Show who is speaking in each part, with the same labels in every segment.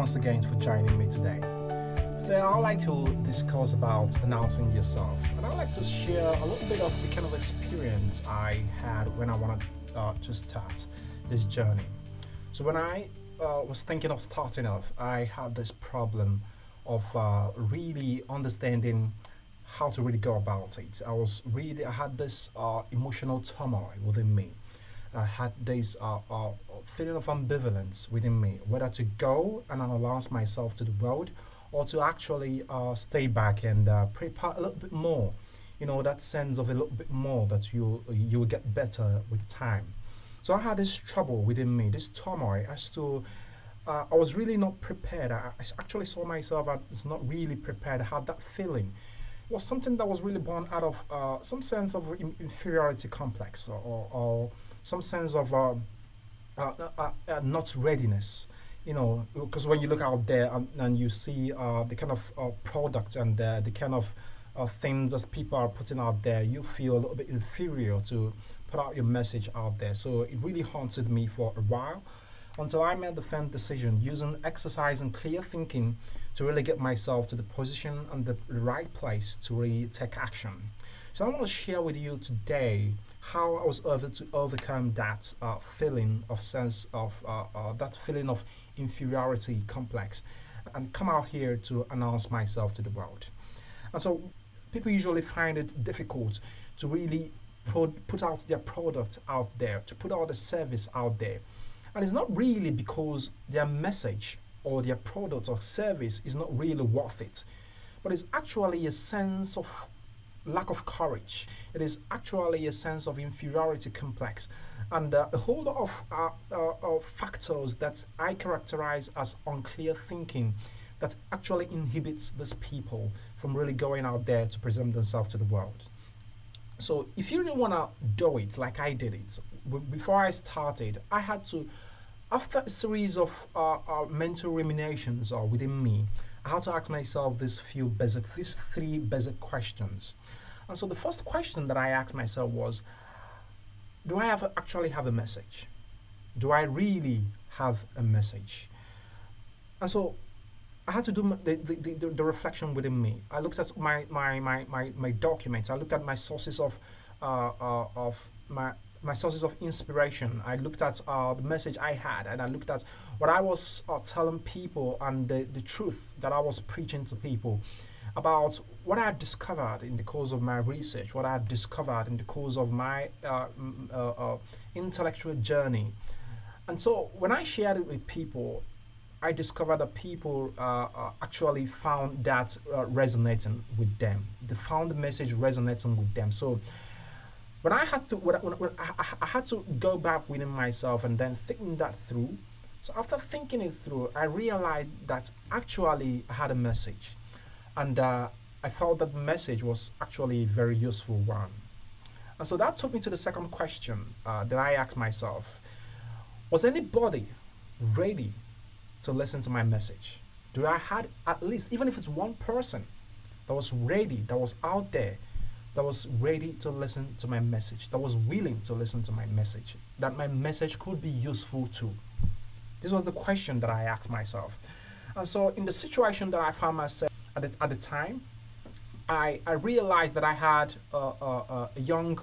Speaker 1: once again for joining me today. Today I'd like to discuss about announcing yourself, and I'd like to share a little bit of the kind of experience I had when I wanted to start this journey. So when I was thinking of starting off, I had this problem of really understanding how to really go about it. I had this emotional turmoil within me. I had this feeling of ambivalence within me, whether to go and announce myself to the world or to actually stay back and prepare a little bit more. You know, that sense of a little bit more that you will get better with time. So I had this trouble within me, this turmoil as to I was really not prepared. I actually saw myself as not really prepared. I had that feeling. It was something that was really born out of some sense of inferiority complex or some sense of not readiness. You know, because when you look out there and you see the kind of product and the kind of things that people are putting out there, you feel a little bit inferior to put out your message out there. So it really haunted me for a while until I made the firm decision using exercise and clear thinking to really get myself to the position and the right place to really take action. So I want to share with you today how I was able to overcome that feeling of that feeling of inferiority complex and come out here to announce myself to the world. And so people usually find it difficult to really put out their product out there, to put out the service out there. And it's not really because their message or their product or service is not really worth it, but it's actually a sense of lack of courage. It is actually a sense of inferiority complex and a whole lot of factors that I characterize as unclear thinking that actually inhibits these people from really going out there to present themselves to the world. So if you really want to do it like I did it, before I started, I had to, after a series of mental ruminations within me, I had to ask myself these three basic questions. And so the first question that I asked myself was, do I actually have a message? Do I really have a message? And so I had to do the reflection within me. I looked at my documents. I looked at my sources of my sources of inspiration. I looked at the message I had, and I looked at what I was telling people and the truth that I was preaching to people about what I had discovered in the course of my research, what I had discovered in the course of my intellectual journey. And so when I shared it with people, I discovered that people actually found that resonating with them. They found the message resonating with them. So when I had to, when I had to go back within myself and then thinking that through. So after thinking it through, I realized that actually I had a message, and I felt that the message was actually a very useful one. And so that took me to the second question that I asked myself: was anybody ready to listen to my message? Do I had at least, even if it's one person that was ready, that was out there, that was ready to listen to my message, that was willing to listen to my message, that my message could be useful to? This was the question that I asked myself. And so in the situation that I found myself at the time, I realized that I had a young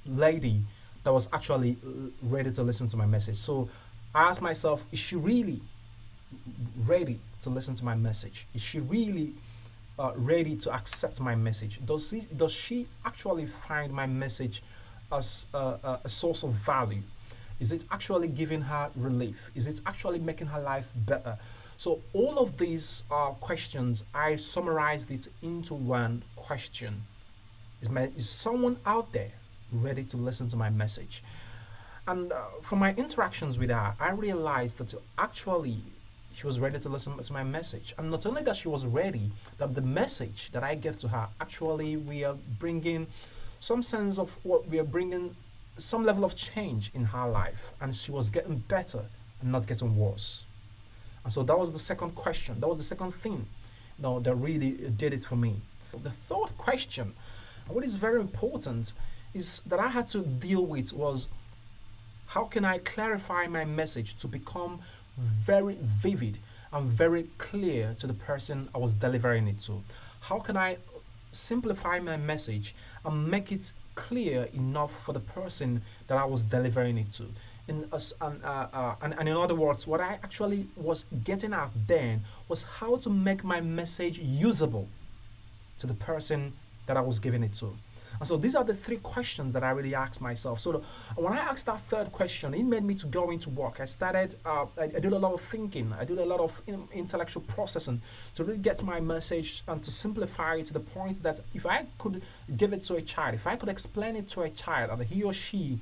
Speaker 1: lady that was actually ready to listen to my message. So I asked myself, is she really ready to listen to my message? Is she really ready to accept my message? Does she actually find my message as a source of value? Is it actually giving her relief? Is it actually making her life better? So all of these questions, I summarized it into one question. Is someone out there ready to listen to my message? And from my interactions with her, I realized that actually she was ready to listen to my message. And not only that she was ready, that the message that I gave to her, actually we are bringing some sense of what we are bringing, some level of change in her life. And she was getting better and not getting worse. And so that was the second question. That was the second thing, that really did it for me. The third question, what is very important, is that I had to deal with was, how can I clarify my message to become very vivid and very clear to the person I was delivering it to? How can I simplify my message and make it clear enough for the person that I was delivering it to? And in other words, what I actually was getting at then was how to make my message usable to the person that I was giving it to. And so these are the three questions that I really asked myself. So when I asked that third question, it made me to go into work. I started, I did a lot of thinking. I did a lot of intellectual processing to really get my message and to simplify it to the point that if I could give it to a child, if I could explain it to a child, and he or she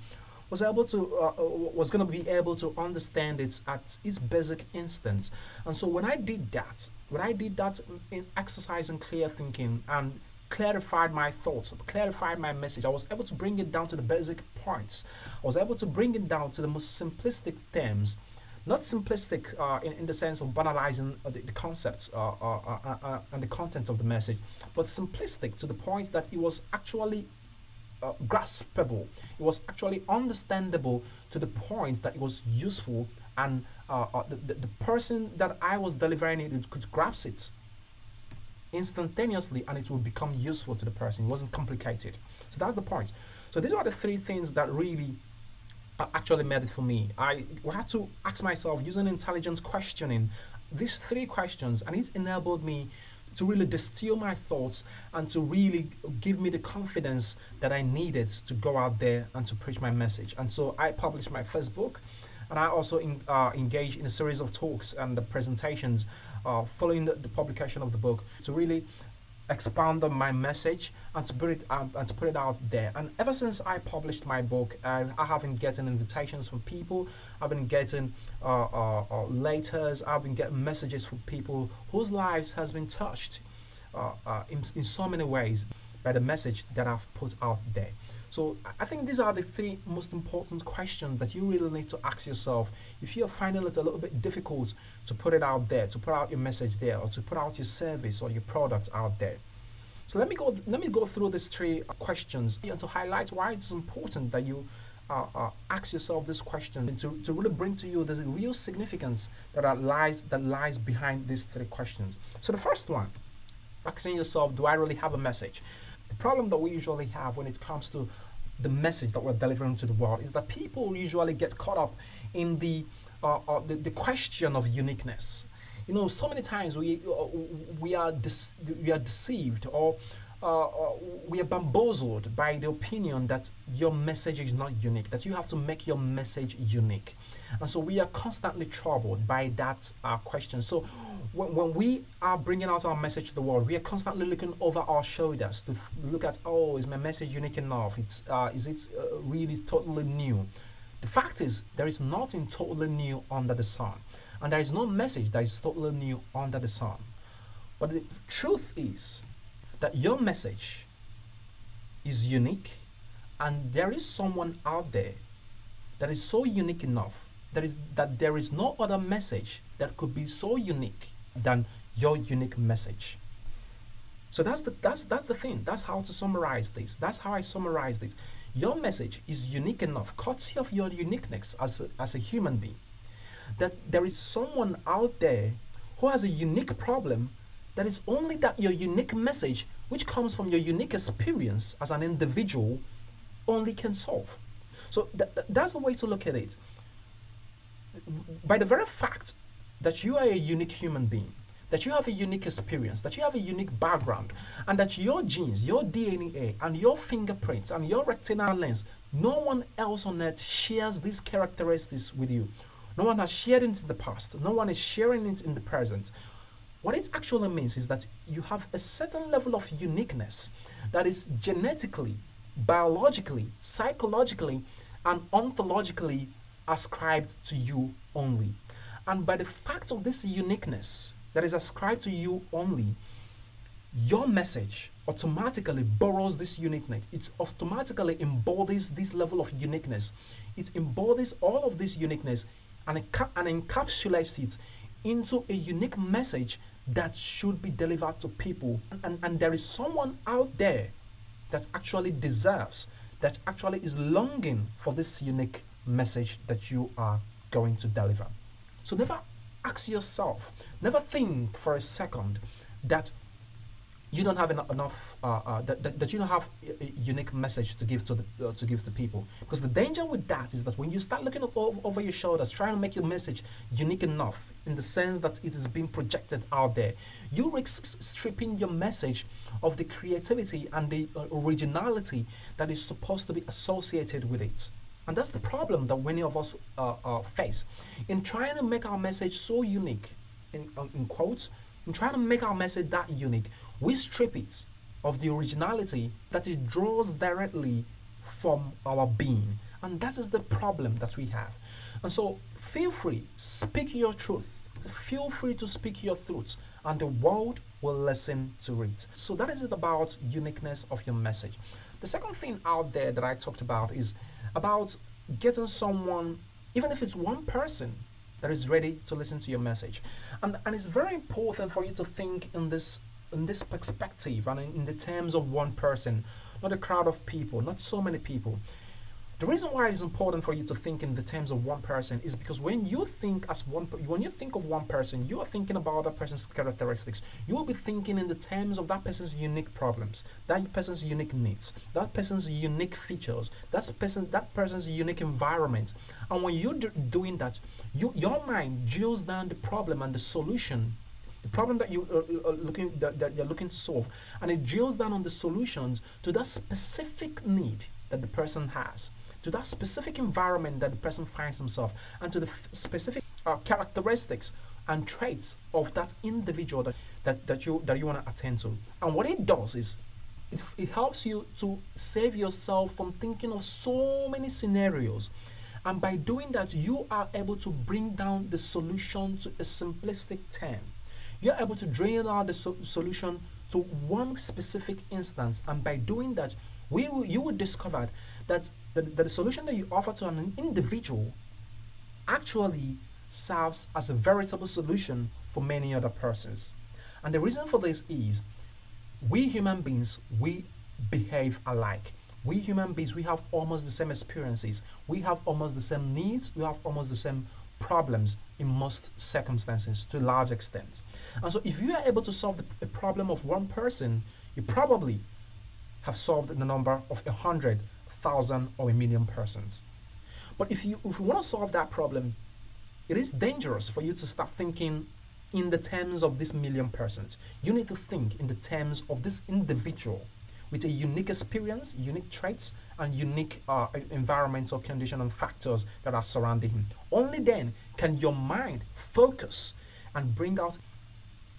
Speaker 1: was able to was going to be able to understand it at its basic instance. And so when I did that, in exercising clear thinking and clarified my thoughts, clarified my message, I was able to bring it down to the basic points. I was able to bring it down to the most simplistic terms, not simplistic in the sense of banalizing the concepts and the content of the message, but simplistic to the point that it was actually graspable. It was actually understandable to the point that it was useful, and the person that I was delivering it could grasp it instantaneously, and it will become useful to the person. It wasn't complicated. So that's the point. So these are the three things that really actually made it for me. I had to ask myself using intelligent questioning these three questions, and it enabled me to really distill my thoughts and to really give me the confidence that I needed to go out there and to preach my message. And so I published my first book, and I also engaged in a series of talks and presentations following the publication of the book to really expand on my message and to put it out there. And ever since I published my book, I have been getting invitations from people. I've been getting letters. I've been getting messages from people whose lives has been touched in so many ways by the message that I've put out there. So I think these are the three most important questions that you really need to ask yourself if you're finding it a little bit difficult to put it out there, to put out your message there, or to put out your service or your product out there. So let me go through these three questions and to highlight why it's important that you ask yourself this question and to really bring to you the real significance that lies behind these three questions. So the first one, asking yourself, do I really have a message? The problem that we usually have when it comes to the message that we're delivering to the world is that people usually get caught up in the question of uniqueness. You know, so many times we are deceived or we are bamboozled by the opinion that your message is not unique, that you have to make your message unique. And so we are constantly troubled by that question. So when we are bringing out our message to the world, we are constantly looking over our shoulders to look at, oh, is my message unique enough? Is it really totally new? The fact is, there is nothing totally new under the sun. And there is no message that is totally new under the sun. But the truth is that your message is unique, and there is someone out there that is so unique enough that there is no other message that could be so unique than your unique message. So that's the thing. That's how to summarize this. That's how I summarize this. Your message is unique enough, courtesy of your uniqueness as a human being, that there is someone out there who has a unique problem that is only that your unique message, which comes from your unique experience as an individual, only can solve. So that's the way to look at it. By the very fact that you are a unique human being, that you have a unique experience, that you have a unique background, and that your genes, your DNA, and your fingerprints, and your retinal lens, no one else on earth shares these characteristics with you. No one has shared it in the past. No one is sharing it in the present. What it actually means is that you have a certain level of uniqueness that is genetically, biologically, psychologically, and ontologically ascribed to you only. And by the fact of this uniqueness that is ascribed to you only, your message automatically borrows this uniqueness. It automatically embodies this level of uniqueness. It embodies all of this uniqueness and encapsulates it into a unique message that should be delivered to people. And there is someone out there that actually deserves, that actually is longing for this unique message that you are going to deliver. So never Ask yourself, never think for a second that you don't have enough that you don't have a unique message to give to people, because the danger with that is that when you start looking over your shoulders trying to make your message unique enough in the sense that it is being projected out there, you risk stripping your message of the creativity and the originality that is supposed to be associated with it. And that's the problem that many of us face in trying to make our message so unique, in quotes, in trying to make our message that unique. We strip it of the originality that it draws directly from our being. And that is the problem that we have. And so feel free, speak your truth. Feel free to speak your truth, and the world will listen to it. So that is it about uniqueness of your message. The second thing out there that I talked about is about getting someone, even if it's one person, that is ready to listen to your message. And it's very important for you to think in this perspective and in the terms of one person, not a crowd of people, not so many people. The reason why it is important for you to think in the terms of one person is because when you think when you think of one person, you are thinking about that person's characteristics. You will be thinking in the terms of that person's unique problems, that person's unique needs, that person's unique features, that person's unique environment. And when you're doing that, your mind drills down the problem and the solution, the problem that that you're looking to solve, and it drills down on the solutions to that specific need that the person has, to that specific environment that the person finds himself, and to the specific characteristics and traits of that individual that you want to attend to. And what it does is it helps you to save yourself from thinking of so many scenarios. And by doing that, you are able to bring down the solution to a simplistic term. You're able to drill down the solution to one specific instance, and by doing that, you will discover that the solution that you offer to an individual actually serves as a veritable solution for many other persons. And the reason for this is we human beings, we behave alike. We human beings, we have almost the same experiences. We have almost the same needs. We have almost the same problems in most circumstances to a large extent. And so if you are able to solve the problem of one person, you probably have solved the number of 100,000 or 1,000,000 persons. But if you want to solve that problem, it is dangerous for you to start thinking in the terms of this 1,000,000 persons. You need to think in the terms of this individual with a unique experience, unique traits, and unique environmental condition and factors that are surrounding him. Only then can your mind focus and bring out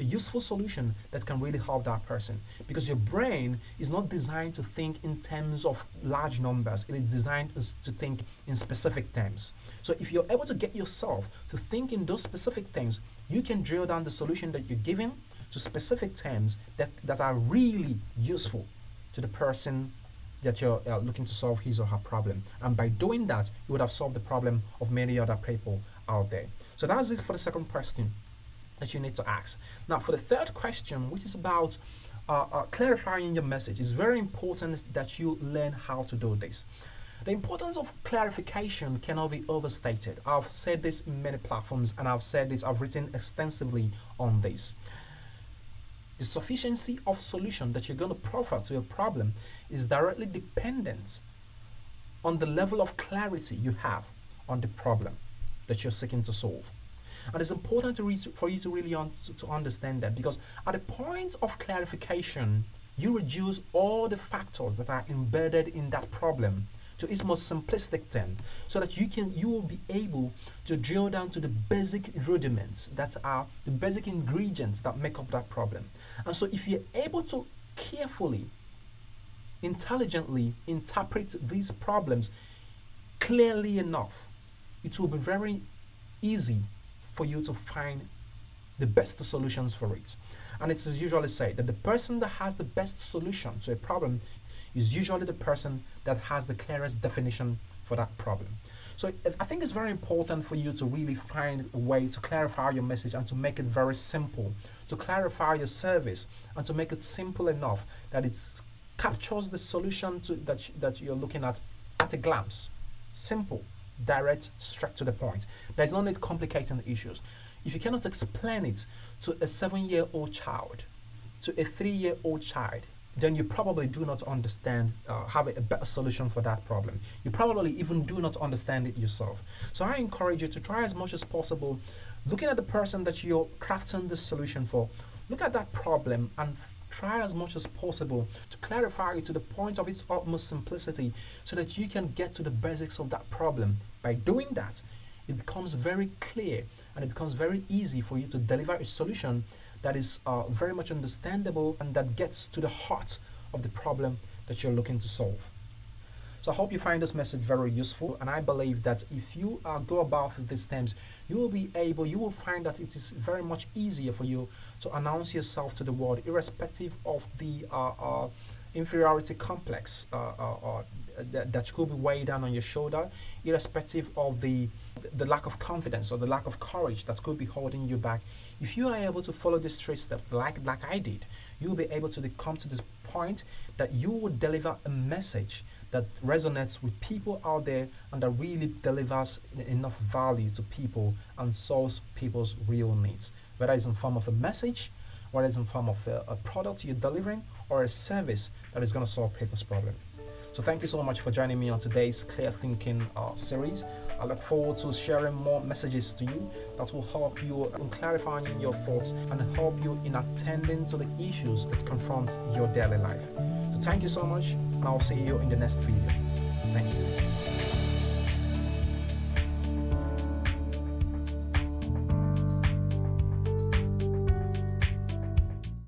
Speaker 1: a useful solution that can really help that person, because your brain is not designed to think in terms of large numbers. It is designed to think in specific terms. So if you're able to get yourself to think in those specific terms, you can drill down the solution that you're giving to specific terms that are really useful to the person that you're looking to solve his or her problem. And by doing that, you would have solved the problem of many other people out there. So that's it for the second question that you need to ask. Now, for the third question, which is about clarifying your message, it's very important that you learn how to do this. The importance of clarification cannot be overstated. I've said this in many platforms, and I've written extensively on this. The sufficiency of solution that you're going to proffer to a problem is directly dependent on the level of clarity you have on the problem that you're seeking to solve. And it's important for you to really to understand that, because at the point of clarification, you reduce all the factors that are embedded in that problem to its most simplistic term, so that you will be able to drill down to the basic rudiments that are the basic ingredients that make up that problem. And so if you're able to carefully, intelligently interpret these problems clearly enough, it will be very easy for you to find the best solutions for it. And it is usually said that the person that has the best solution to a problem is usually the person that has the clearest definition for that problem. So I think it's very important for you to really find a way to clarify your message and to make it very simple, to clarify your service and to make it simple enough that it captures the solution that you're looking at a glance. Simple, direct, straight to the point. There's no need complicating issues. If you cannot explain it to a 7-year-old child, to a 3-year-old child, then you probably do not understand, have a better solution for that problem. You probably even do not understand it yourself. So I encourage you to try as much as possible, looking at the person that you're crafting this solution for, look at that problem and try as much as possible to clarify it to the point of its utmost simplicity so that you can get to the basics of that problem. By doing that, it becomes very clear and it becomes very easy for you to deliver a solution that is very much understandable and that gets to the heart of the problem that you're looking to solve. So I hope you find this message very useful, and I believe that if you go about these steps, you will find that it is very much easier for you to announce yourself to the world, irrespective of the inferiority complex that could be weighed down on your shoulder, irrespective of the lack of confidence or the lack of courage that could be holding you back. If you are able to follow these 3 steps like I did, you will be able to come to this point that you would deliver a message that resonates with people out there and that really delivers enough value to people and solves people's real needs, whether it's in form of a message, whether it's in form of a product you're delivering, or a service that is going to solve people's problem. So thank you so much for joining me on today's Clear Thinking series. I look forward to sharing more messages to you that will help you in clarifying your thoughts and help you in attending to the issues that confront your daily life. So thank you so much, and I'll see you in the next video. Thank you.